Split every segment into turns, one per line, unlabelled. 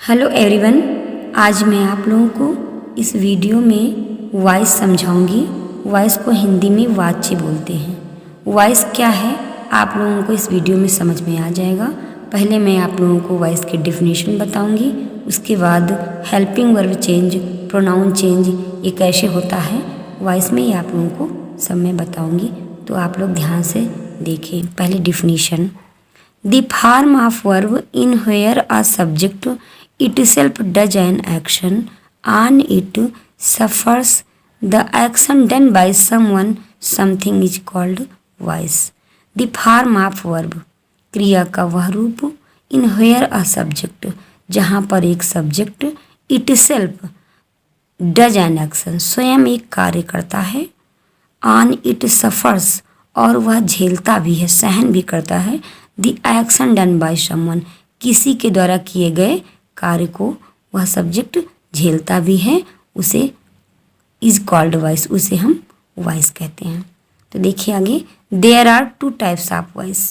Hello everyone, आज मैं आप लोगों को इस वीडियो में वॉइस समझाऊंगी। वॉइस को हिंदी में वाच्य बोलते हैं। वॉइस क्या है आप लोगों को इस वीडियो में समझ में आ जाएगा। पहले मैं आप लोगों को वॉइस की डेफिनेशन बताऊंगी, उसके बाद helping verb change, pronoun change ये कैसे होता है वॉइस में, ये आप लोगों को सब मैं बताऊँगी। तो आप लोग ध्यान से देखें। पहले definition, the form of verb in where a subject itself does an action on it suffers the action done by someone something is called voice. The form of verb, क्रिया का वह रूप, in where a subject, जहाँ पर एक subject itself does an action, स्वयं एक कार्य करता है, on it suffers, और वह झेलता भी है, सहन भी करता है, the action done by someone, किसी के द्वारा किए गए कार्य को वह सब्जेक्ट झेलता भी है, उसे इज कॉल्ड वॉइस, उसे हम वॉइस कहते हैं। तो देखिए आगे, there are two types of voice.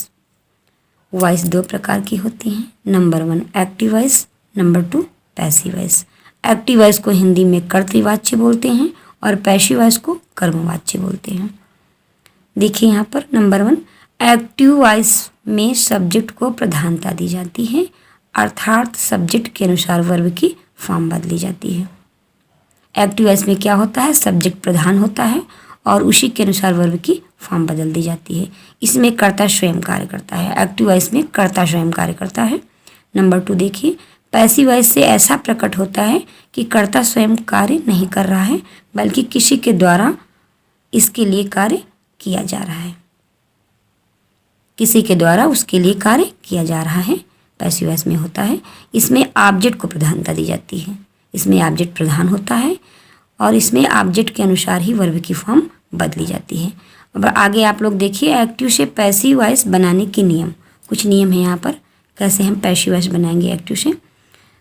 Voice दो प्रकार की होती हैं। Number 1 active voice, number 2 passive voice. Active voice को हिंदी में कर्तृवाच्य बोलते हैं और पैसिव वॉइस को कर्मवाच्य बोलते हैं। देखिए यहाँ पर नंबर 1, एक्टिव वॉइस में सब्जेक्ट को प्रधानता दी जाती है, अर्थात सब्जेक्ट के अनुसार वर्ब की फॉर्म बदली जाती है। एक्टिव वॉइस में क्या होता है, सब्जेक्ट प्रधान होता है और उसी के अनुसार वर्ब की फॉर्म बदल दी जाती है। इसमें कर्ता स्वयं कार्य करता है। एक्टिव वॉइस में कर्ता स्वयं कार्य करता है। नंबर 2 देखिए, पैसिव वॉइस से ऐसा प्रकट होता है कि कर्ता स्वयं कार्य नहीं कर रहा है, बल्कि किसी के द्वारा इसके लिए कार्य किया जा रहा है, किसी के द्वारा उसके लिए कार्य किया जा रहा है। पैसिव वॉइस में होता है। इसमें ऑब्जेक्ट को प्रधानता दी जाती है। इसमें ऑब्जेक्ट प्रधान होता है और इसमें ऑब्जेक्ट के अनुसार ही वर्ब की फॉर्म बदली जाती है। अब आगे आप लोग देखिए, एक्टिव से पैसिव वॉइस बनाने के नियम, कुछ नियम है यहाँ पर, कैसे हम पैसिव वॉइस बनाएंगे एक्टिव से।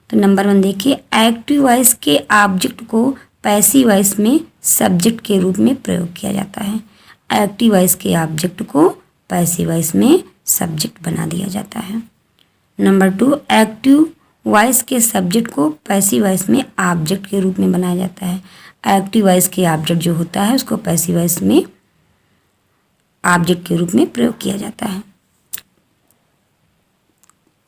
तो नंबर 1 देखिए, एक्टिव वॉइस के ऑब्जेक्ट को पैसिव वॉइस में सब्जेक्ट के रूप में प्रयोग किया जाता है। एक्टिव वॉइस के ऑब्जेक्ट को पैसिव वॉइस में सब्जेक्ट बना दिया जाता है। नंबर 2, एक्टिव वॉइस के सब्जेक्ट को पैसिव वॉइस में ऑब्जेक्ट के रूप में बनाया जाता है। एक्टिव वॉइस के ऑब्जेक्ट जो होता है उसको पैसिव वॉइस में ऑब्जेक्ट के रूप में प्रयोग किया जाता है।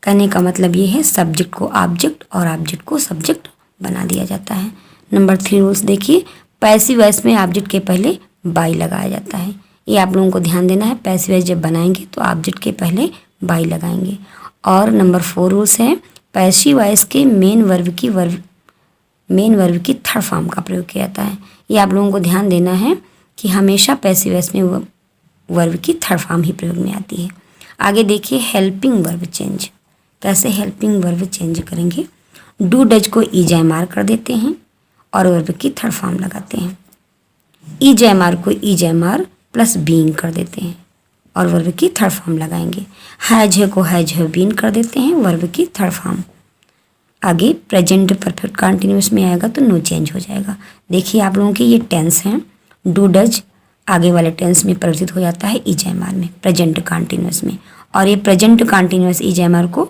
कहने का मतलब ये है, सब्जेक्ट को ऑब्जेक्ट और ऑब्जेक्ट को सब्जेक्ट बना दिया जाता है। नंबर 3 रूल्स देखिए, पैसिव वॉइस में ऑब्जेक्ट के पहले बाई लगाया जाता है। ये आप लोगों को ध्यान देना है, पैसिव वॉइस जब बनाएंगे तो ऑब्जेक्ट के पहले बाई लगाएंगे। और नंबर 4 रूल्स है, पैसिव वॉइस के मेन वर्ब की थर्ड फॉर्म का प्रयोग किया जाता है। ये आप लोगों को ध्यान देना है कि हमेशा पैसिव वॉइस में वर्ब की थर्ड फॉर्म ही प्रयोग में आती है। आगे देखिए, हेल्पिंग वर्ब चेंज। कैसे हेल्पिंग वर्ब चेंज करेंगे, डू डज को ईजैमार कर देते हैं और वर्ब की थर्ड फॉर्म लगाते हैं। ईजैमार को ईजैमार प्लस बीइंग कर देते हैं और वर्ब की थर्ड फॉर्म लगाएंगे। हैज है को हैज है बीन कर देते हैं, वर्ब की थर्ड फॉर्म। आगे प्रेजेंट परफेक्ट कंटिन्यूअस में आएगा तो नो चेंज हो जाएगा। देखिए आप लोगों के ये टेंस हैं, डू डज आगे वाले टेंस में परिवर्तित हो जाता है ईजैमार में, प्रेजेंट कंटिन्यूअस में, और ये प्रेजेंट कंटिन्यूअस ईजैमार को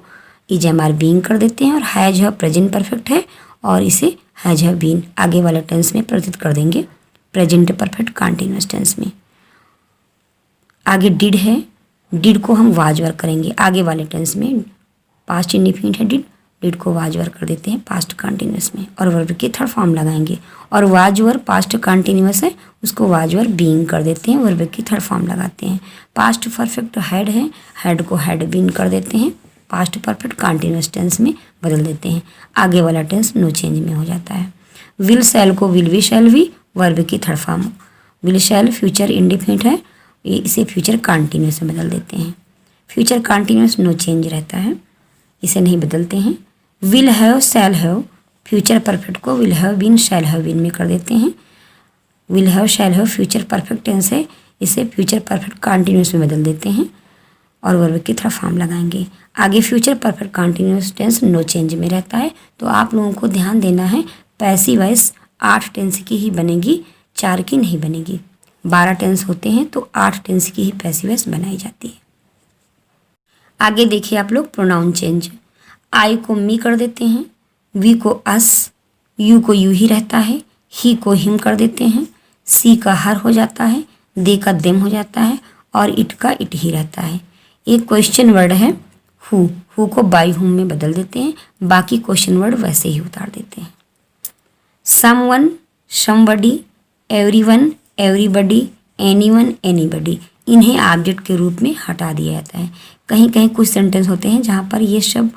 ईजैमार बीइंग कर देते हैं। और हैज है प्रेजेंट परफेक्ट है और इसे हैज है बीन आगे वाले टेंस में परिवर्तित कर देंगे, प्रेजेंट परफेक्ट कंटिन्यूअस टेंस में। आगे डिड है, डिड को हम वाज वर्क करेंगे आगे वाले टेंस में, पास्ट इंडिफिनिट है डिड को वाज वर्क कर देते हैं पास्ट कंटिन्यूअस में और वर्ब की थर्ड फॉर्म लगाएंगे। और वाज वर्क पास्ट कंटिन्यूअस है, उसको वाज वर्क बीइंग कर देते हैं, वर्ब की थर्ड फॉर्म लगाते हैं। पास्ट परफेक्ट हैड है, हैड को हैड बीन कर देते हैं, पास्ट परफेक्ट कंटिन्यूअस टेंस में बदल देते हैं, आगे वाला टेंस नो चेंज में हो जाता है। विल शैल को will be shall be, verb की third form. Will shall future indefinite है, इसे फ्यूचर कंटिन्यूअस में बदल देते हैं। फ्यूचर कंटिन्यूअस नो चेंज रहता है, इसे नहीं बदलते हैं। Will have shall have, future perfect को will have been shall have been में कर देते हैं। Will have shall have future perfect tense है, इसे फ्यूचर परफेक्ट कंटिन्यूअस में बदल देते हैं और वर्ब की थर्ड फॉर्म लगाएंगे। आगे future perfect continuous tense no change में रहता है। तो आप लोगों को ध्यान देना है, पैसिव वॉइस 8 टेंस की ही बनेगी, 4 की नहीं बनेगी। 12 टेंस होते हैं तो 8 टेंस की ही पैसिव वॉइस बनाई जाती है। आगे देखिए आप लोग प्रोनाउन चेंज, आई को मी कर देते हैं, वी को अस, यू को यू ही रहता है, ही को हिम कर देते हैं, सी का हर हो जाता है, दे का देम हो जाता है और इट का इट ही रहता है। एक क्वेश्चन वर्ड है हु को बाई हुम में बदल देते हैं, बाकी क्वेश्चन वर्ड वैसे ही उतार देते हैं। Someone, somebody, everyone, everybody, anyone, anybody, इन्हें ऑब्जेक्ट के रूप में हटा दिया जाता है। कहीं कहीं कुछ सेंटेंस होते हैं जहाँ पर ये शब्द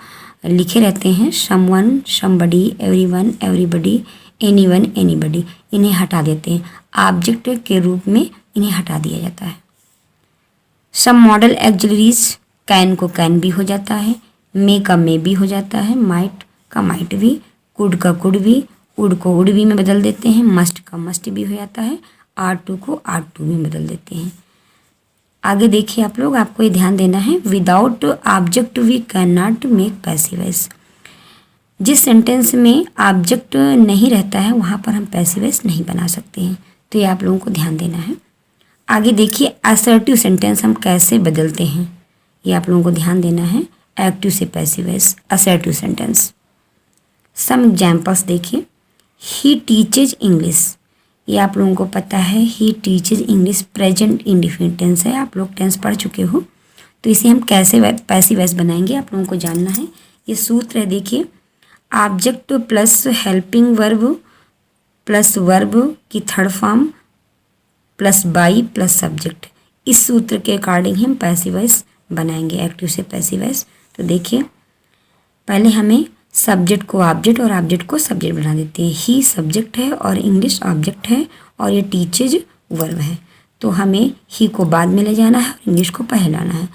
लिखे रहते हैं, someone, somebody, everyone, everybody, anyone, anybody, इन्हें हटा देते हैं, ऑब्जेक्ट के रूप में इन्हें हटा दिया जाता है। सम मॉडल एक्सिलरीज, कैन को कैन भी हो जाता है, मे का मे भी हो जाता है, माइट का माइट भी, कुड का कुड भी, उड को उड भी में बदल देते हैं, मस्ट का मस्ट भी हो जाता है, आर टू को आर टू में बदल देते हैं। आगे देखिए आप लोग, आपको ये ध्यान देना है, without object we can not make passive voice. जिस सेंटेंस में ऑब्जेक्ट नहीं रहता है वहाँ पर हम पैसिव वॉइस नहीं बना सकते हैं, तो ये आप लोगों को ध्यान देना है। आगे देखिए असर्टिव सेंटेंस हम कैसे बदलते हैं, ये आप लोगों को ध्यान देना है। एक्टिव से passive voice, assertive sentence. Some examples देखिए, ही टीचेज इंग्लिश, ये आप लोगों को पता है, he teaches English present indefinite tense है, आप लोग टेंस पढ़ चुके हो, तो इसे हम कैसे पैसिव वॉइस बनाएंगे आप लोगों को जानना है। ये सूत्र है, देखिए, object plus helping verb plus verb की third form plus by plus subject, इस सूत्र के अकॉर्डिंग हम पैसिव वॉइस बनाएंगे, एक्टिव से पैसिव वॉइस। तो देखिए, पहले हमें सब्जेक्ट को ऑब्जेक्ट और ऑब्जेक्ट को सब्जेक्ट बना देते हैं। ही सब्जेक्ट है और इंग्लिश ऑब्जेक्ट है और ये टीचेज वर्ब है, तो हमें ही को बाद में ले जाना है और इंग्लिश को पहले लाना है।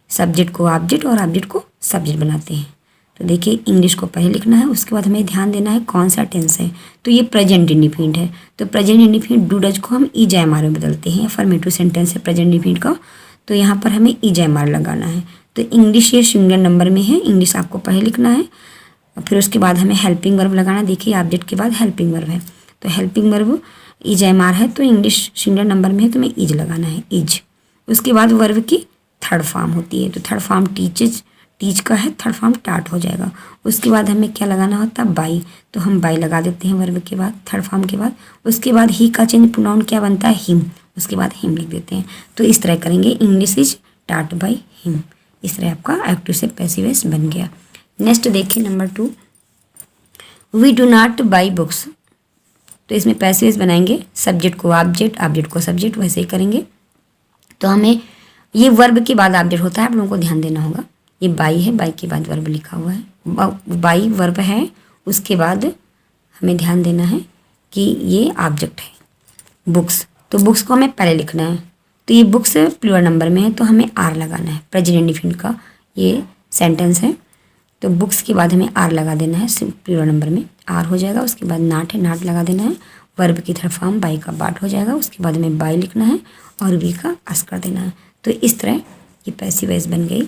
सब्जेक्ट को ऑब्जेक्ट और ऑब्जेक्ट को सब्जेक्ट बनाते हैं। तो देखिए, इंग्लिश को पहले लिखना है, उसके बाद हमें ध्यान देना है कौन सा टेंस है, तो ये प्रेजेंट इंडिफिनिट है, तो प्रेजेंट इंडिफिनिट डू डज को हम ईजैमार में बदलते हैं। अफर्मेटिव सेंटेंस है प्रेजेंट इंडिफिनिट का, तो यहाँ पर हमें ईजैमार लगाना है। तो इंग्लिश ये सिंगुलर नंबर में है, इंग्लिश आपको पहले लिखना है, फिर उसके बाद हमें हेल्पिंग वर्ब लगाना। देखिए, ऑब्जेक्ट के बाद हेल्पिंग वर्ब है, तो हेल्पिंग वर्ब ईजैमार है, तो इंग्लिश सिंगुलर नंबर में है, तो हमें ईज लगाना है, ईज। उसके बाद वर्ब की थर्ड फॉर्म होती है, तो थर्ड फॉर्म टीचेज, टीच का है, थर्ड फॉर्म टाट हो जाएगा। उसके बाद हमें क्या लगाना होता है, बाई, तो हम बाई लगा देते हैं वर्ब के बाद, थर्ड फॉर्म के बाद। उसके बाद ही का चेंज प्रोनाउन क्या बनता है, हिम, उसके बाद हिम लिख देते हैं। तो इस तरह करेंगे, इंग्लिश इज टाट बाई हिम, इस तरह आपका एक्टिव से पैसिव वॉइस बन गया। नेक्स्ट देखिए number 2, we do not buy books, तो इसमें पैसिव वॉइस बनाएंगे, सब्जेक्ट को ऑब्जेक्ट, ऑब्जेक्ट को सब्जेक्ट, वैसे ही करेंगे। तो हमें ये वर्ब के बाद ऑब्जेक्ट होता है, आप लोगों को ध्यान देना होगा। ये बाई है, बाई के बाद वर्ब लिखा हुआ है, बाई वर्ब है, उसके बाद हमें ध्यान देना है कि ये ऑब्जेक्ट है। बुक्स, तो बुक्स को हमें पहले लिखना है, तो ये बुक्स प्लूरल नंबर में है, तो हमें आर लगाना है, प्रेजेंट इंडिफिनिट का ये सेंटेंस है, तो बुक्स के बाद हमें आर लगा देना है, प्लूरल नंबर में आर हो जाएगा। उसके बाद नाट है, नाट लगा देना है, वर्ब की थर्ड फॉर्म बाई का बाट हो जाएगा। उसके बाद हमें बाई लिखना है और वी का अस कर देना है। तो इस तरह ये पैसिव वॉइस बन गई।